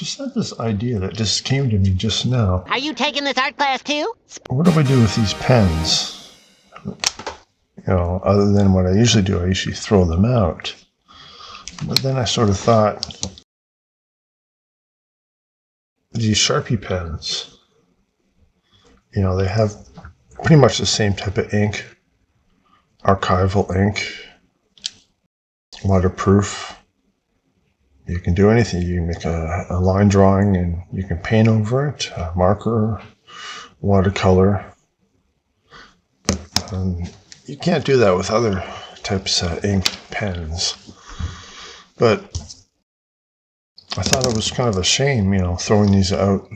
just had this idea that just came to me just now. Are you taking this art class too? What do I do with these pens? You know, other than what I usually do, I usually throw them out. But then I sort of thought, these Sharpie pens, you know, they have pretty much the same type of ink, archival ink, waterproof. You can do anything. You can make a line drawing and you can paint over it, a marker, watercolor. You can't do that with other types of ink pens. But I thought it was kind of a shame, you know, throwing these out.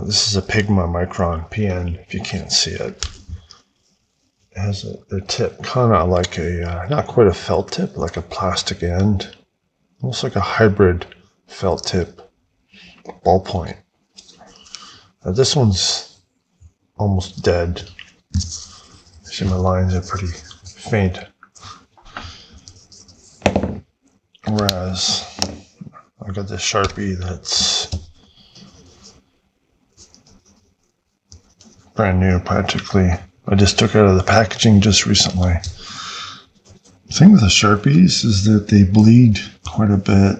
This is a Pigma Micron PN, if you can't see it. It has a tip, kind of like a, not quite a felt tip, like a plastic end. Almost like a hybrid felt tip ballpoint. This one's almost dead. See, my lines are pretty faint. Whereas I got this Sharpie that's brand new practically. I just took it out of the packaging just recently. The thing with the Sharpies is that they bleed quite a bit.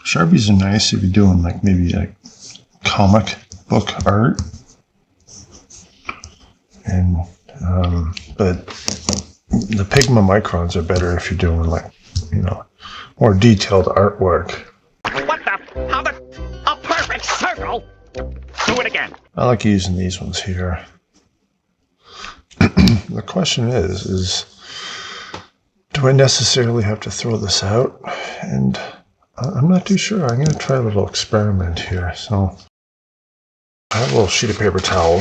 Sharpies are nice if you're doing like maybe like comic book art. And but the Pigma Microns are better if you're doing like, you know, more detailed artwork. What the? How the? A perfect circle? Do it again. I like using these ones here. The question is do I necessarily have to throw this out? And I'm not too sure. I'm going to try a little experiment here. So I have a little sheet of paper towel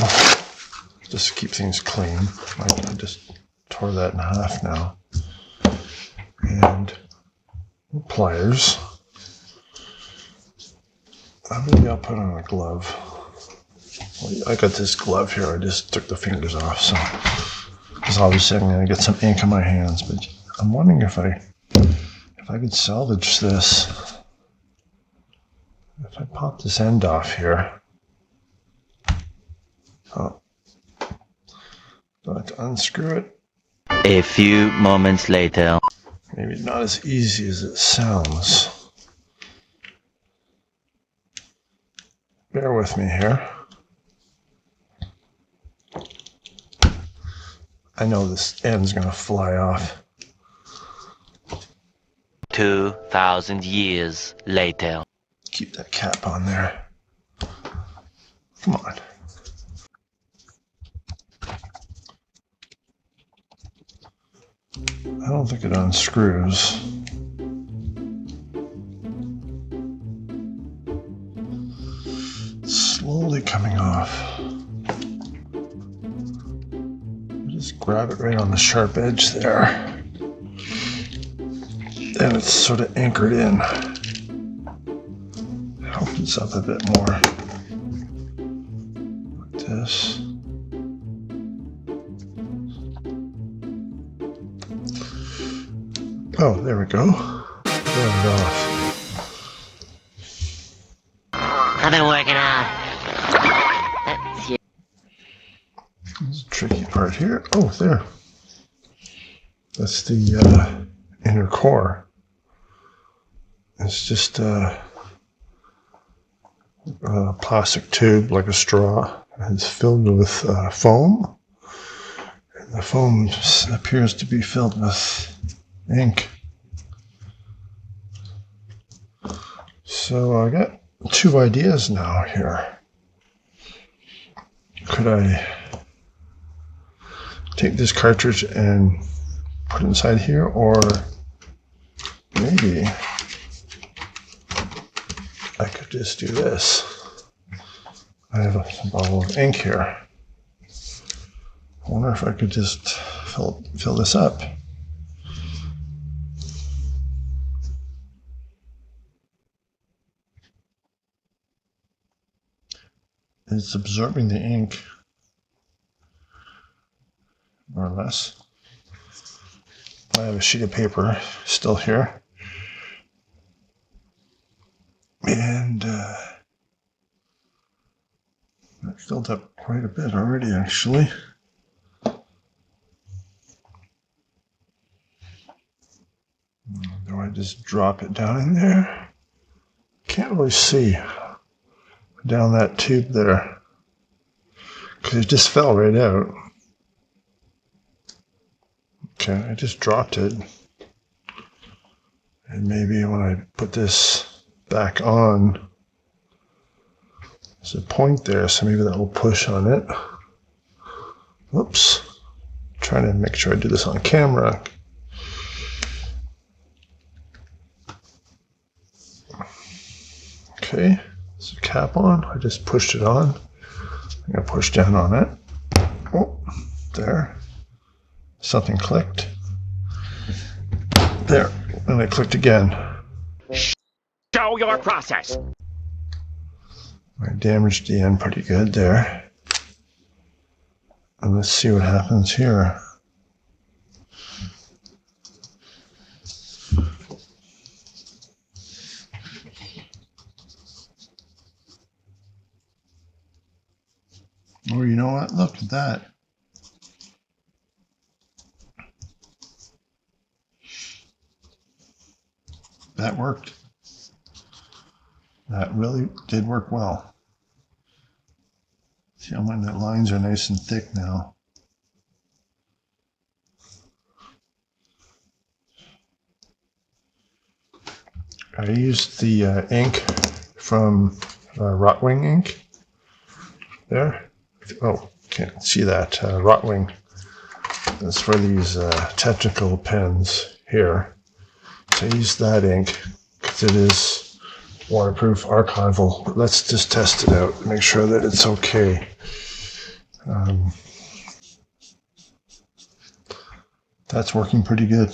just to keep things clean. I just tore that in half now. And pliers. Maybe I'll put on a glove. I got this glove here. I just took the fingers off, so because obviously I'm going to get some ink on my hands. But I'm wondering if I could salvage this. If I pop this end off here. Oh, do I have to unscrew it? A few moments later. Maybe not as easy as it sounds. Bear with me here. I know this end's gonna fly off. 2,000 years later. Keep that cap on there. Come on. I don't think it unscrews. It's slowly coming off. Just grab it right on the sharp edge there. Then it's sort of anchored in. Opens up a bit more. Like this. Oh, there we go. Turn it off. I've been working out. There's a tricky part here. Oh, there. That's the inner core. It's just a plastic tube like a straw. It's filled with foam. And the foam appears to be filled with ink. So I got two ideas now here. Could I take this cartridge and put it inside here, or maybe I could just do this. I have a bottle of ink here. I wonder if I could just fill this up. It's absorbing the ink, more or less. I have a sheet of paper still here. And that filled up quite a bit already, actually. Do I just drop it down in there? Can't really see down that tube there because it just fell right out. Okay, I just dropped it. And maybe when I put this back on, there's a point there, so maybe that will push on it. Whoops. Trying to make sure I do this on camera. Okay, there's a cap on. I just pushed it on. I'm going to push down on it. Oh, there. Something clicked. There. And I clicked again. Show your process. I damaged the end pretty good there. And let's see what happens here. Oh, you know what? Look at that. That worked. That really did work well. See how my lines are nice and thick now. I used the ink from rOtring ink there. Oh, can't see that. rOtring is for these technical pens here. So I used that ink because it is waterproof, archival. But let's just test it out, make sure that it's okay. That's working pretty good.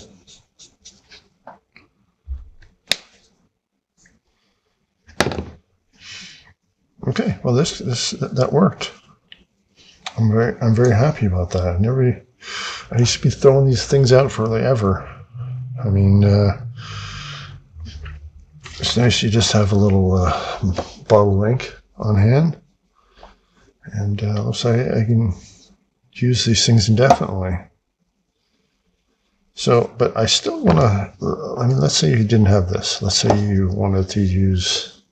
Okay, well that worked. I'm very happy about that. I used to be throwing these things out for like ever. I mean, it's nice you just have a little bottle of ink on hand, and looks like I can use these things indefinitely. So, but I still want to, I mean, let's say you didn't have this. Let's say you wanted to use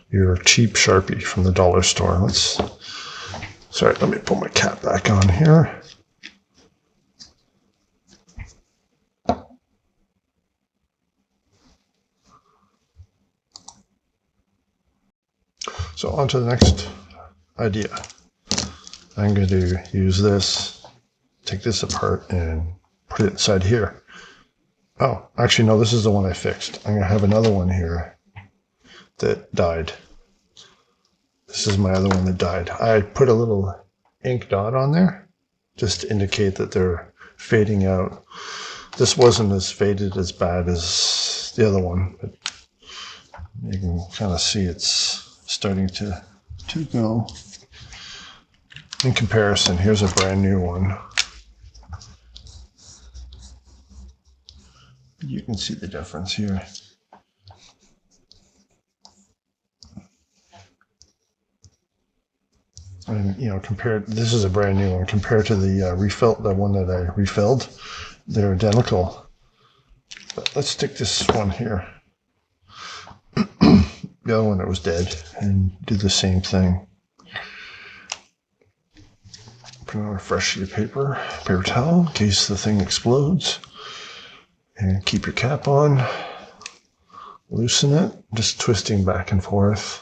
your cheap Sharpie from the dollar store. Sorry, let me put my cap back on here. So on to the next idea. I'm going to use this, take this apart and put it inside here. Oh, actually no, this is the one I fixed. I'm going to have another one here that died. This is my other one that died. I put a little ink dot on there just to indicate that they're fading out. This wasn't as faded as bad as the other one, but you can kind of see it's starting to go. In comparison, here's a brand new one. You can see the difference here. And you know, this is a brand new one compared to the the one that I refilled. They're identical. But let's stick this one here. The other one that was dead, and do the same thing. Put on a fresh sheet of paper towel in case the thing explodes. And keep your cap on. Loosen it, just twisting back and forth.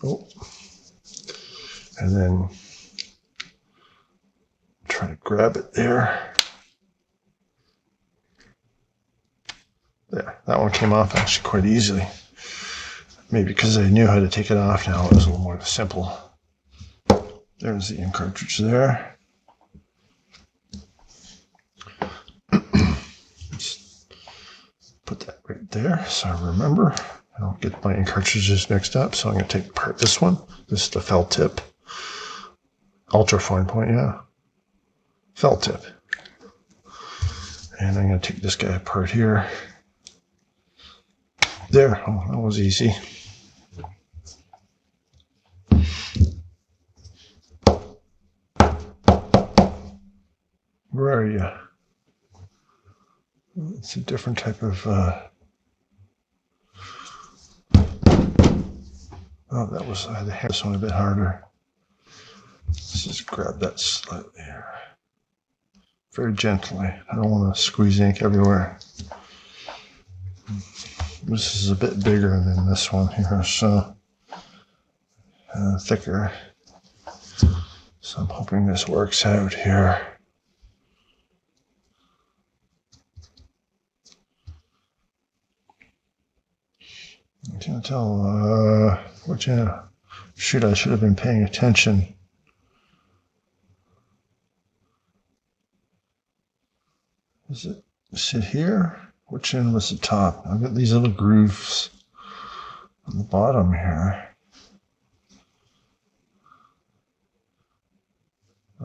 Oh. And then try to grab it there. There, that one came off actually quite easily. Maybe because I knew how to take it off now, it was a little more simple. There's the ink cartridge there. Just put that right there so I remember. I don't get my ink cartridges mixed up, so I'm going to take apart this one. This is the felt tip. Ultra fine point, yeah. felt tip. And I'm going to take this guy apart here. There, oh, that was easy. Where are you? It's a different type of... Oh, that was... I had to have this one a bit harder. Let's just grab that slightly here. Very gently. I don't want to squeeze ink everywhere. This is a bit bigger than this one here, so... thicker. So I'm hoping this works out here. I can't tell which shoot I should have been paying attention. Does it sit here? Which end was the top? I've got these little grooves on the bottom here.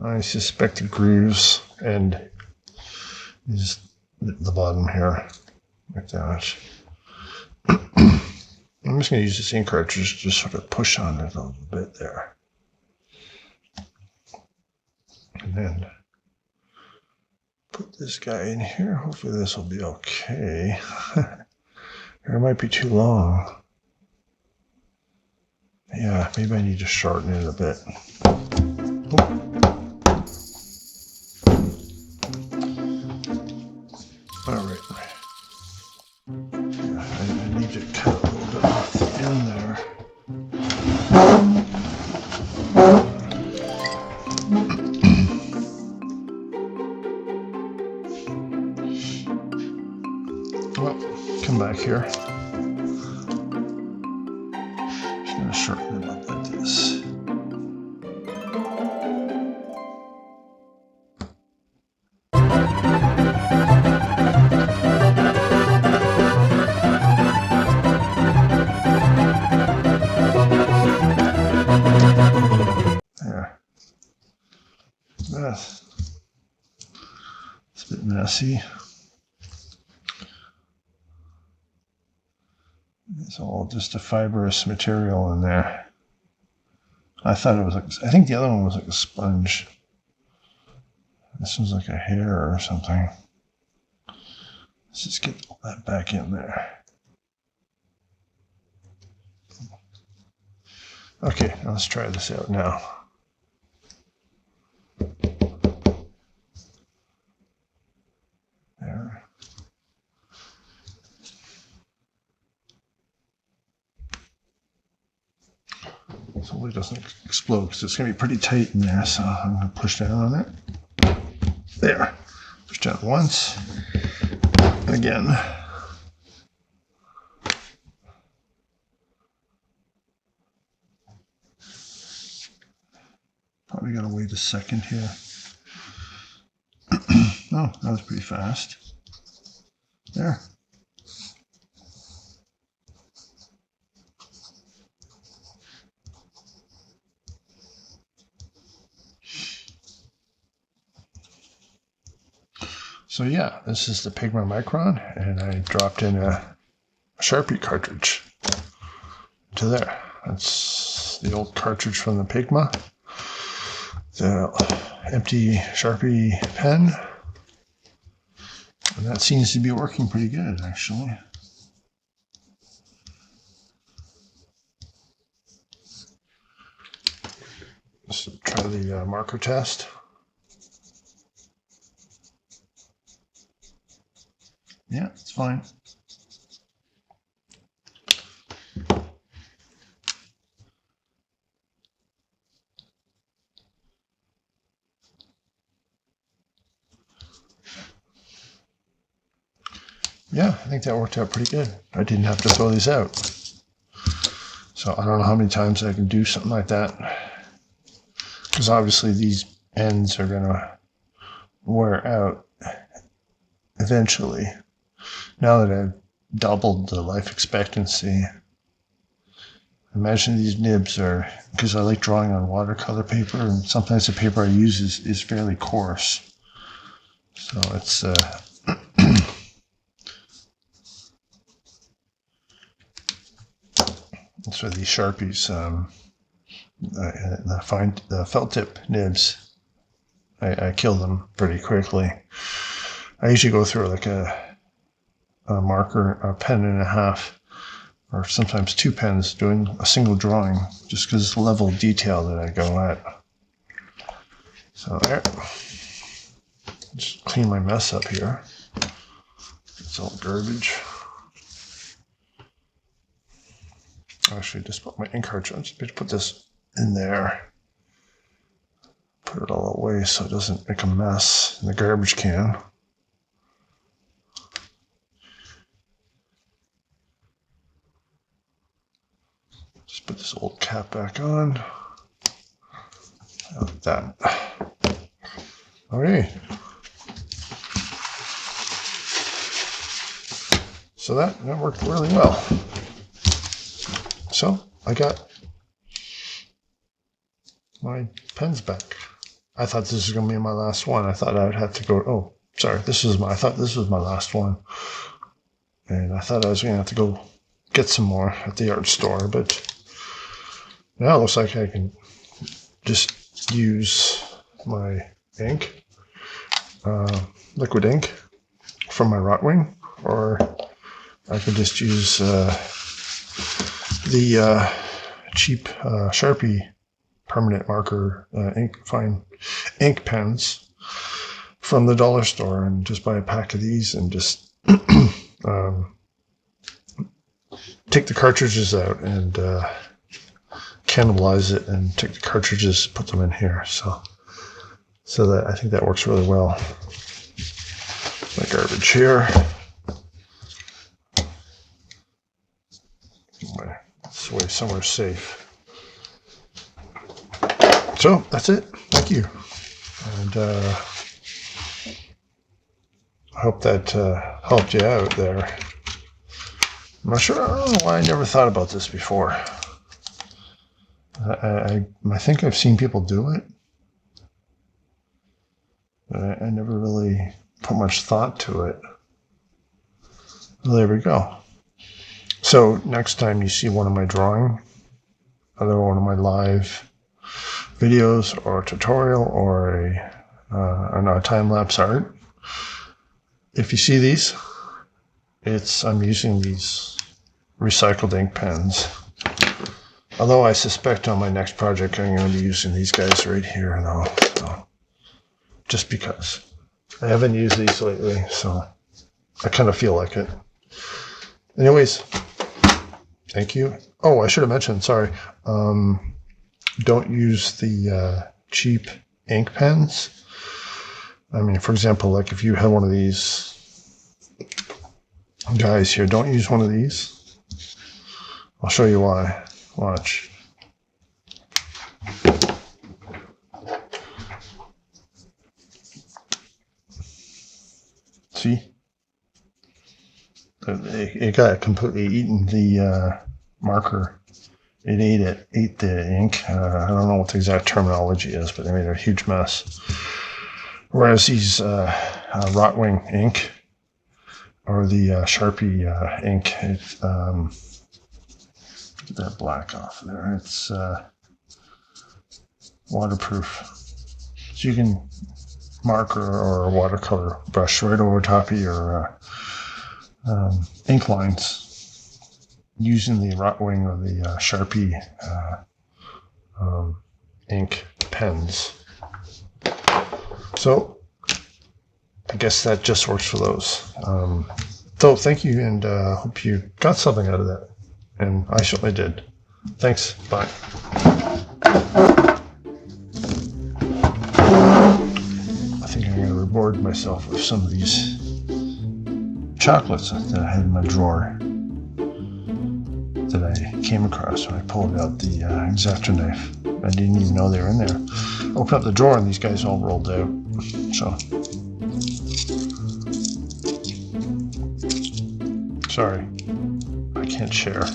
I suspect the grooves and is the bottom here, like that. I'm just going to use this ink cartridge to just sort of push on it a little bit there. And then put this guy in here. Hopefully this will be okay. It might be too long. Yeah, maybe I need to shorten it a bit. All right. I need to cut a little bit off the end there. Well, come back here. Just going to shorten it up like this. It's a bit messy. It's all just a fibrous material in there. I thought it was like, I think the other one was like a sponge. This one's like a hair or something. Let's just get all that back in there. Okay, now let's try this out now. There. So hopefully it doesn't explode because it's going to be pretty tight in there, so I'm going to push down on it. There. Push down once. Again. Probably got to wait a second here. Oh, that was pretty fast. There. So yeah, this is the Pigma Micron, and I dropped in a Sharpie cartridge to there. That's the old cartridge from the Pigma. The empty Sharpie pen. And that seems to be working pretty good, actually. Let's try the marker test. Yeah, it's fine. Yeah, I think that worked out pretty good. I didn't have to throw these out. So I don't know how many times I can do something like that. Because obviously these ends are going to wear out eventually. Now that I've doubled the life expectancy, imagine these nibs are, because I like drawing on watercolor paper, and sometimes the paper I use is fairly coarse. So it's it's for these Sharpies. The felt tip nibs. I kill them pretty quickly. I usually go through like a marker, a pen and a half, or sometimes 2 pens doing a single drawing, just because it's the level of detail that I go at. So there. Just clean my mess up here. It's all garbage. Actually, just put my ink cartridge. Just put this in there. Put it all away so it doesn't make a mess in the garbage can. Just put this old cap back on. Like that. Okay. So that worked really well. So I got my pens back. I thought this was going to be my last one. I thought I would have to go. Oh, sorry. I thought this was my last one, and I thought I was going to have to go get some more at the art store. But now it looks like I can just use my ink, liquid ink, from my rOtring, or I could just use the cheap Sharpie permanent marker fine ink pens from the dollar store, and just buy a pack of these and just take the cartridges out and cannibalize it and take the cartridges, put them in here. So that I think that works really well. My garbage here. This way somewhere safe. So that's it. Thank you. And I hope that helped you out there. I'm not sure. I don't know why I never thought about this before. I think I've seen people do it, but I never really put much thought to it. Well, there we go. So next time you see one of my drawing, either one of my live videos or a tutorial or a time-lapse art, if you see these, I'm using these recycled ink pens. Although I suspect on my next project I'm going to be using these guys right here, though. So, just because. I haven't used these lately, so I kind of feel like it. Anyways, thank you. Oh, I should have mentioned, sorry. Don't use the cheap ink pens. I mean, for example, like if you have one of these guys here, don't use one of these. I'll show you why. Watch. See? It got completely eaten, the marker. It ate the ink. I don't know what the exact terminology is, but they made a huge mess. Whereas these rOtring ink, or the Sharpie ink, get that black off there. It's waterproof. So you can marker or a watercolor brush right over top of your ink lines using the rOtring or the Sharpie ink pens. So I guess that just works for those. So thank you, and hope you got something out of that. And I certainly did. Thanks. Bye. I think I'm going to reward myself with some of these chocolates that I had in my drawer that I came across when I pulled out the X-Acto knife. I didn't even know they were in there. Opened up the drawer and these guys all rolled out. So, sorry, I can't share.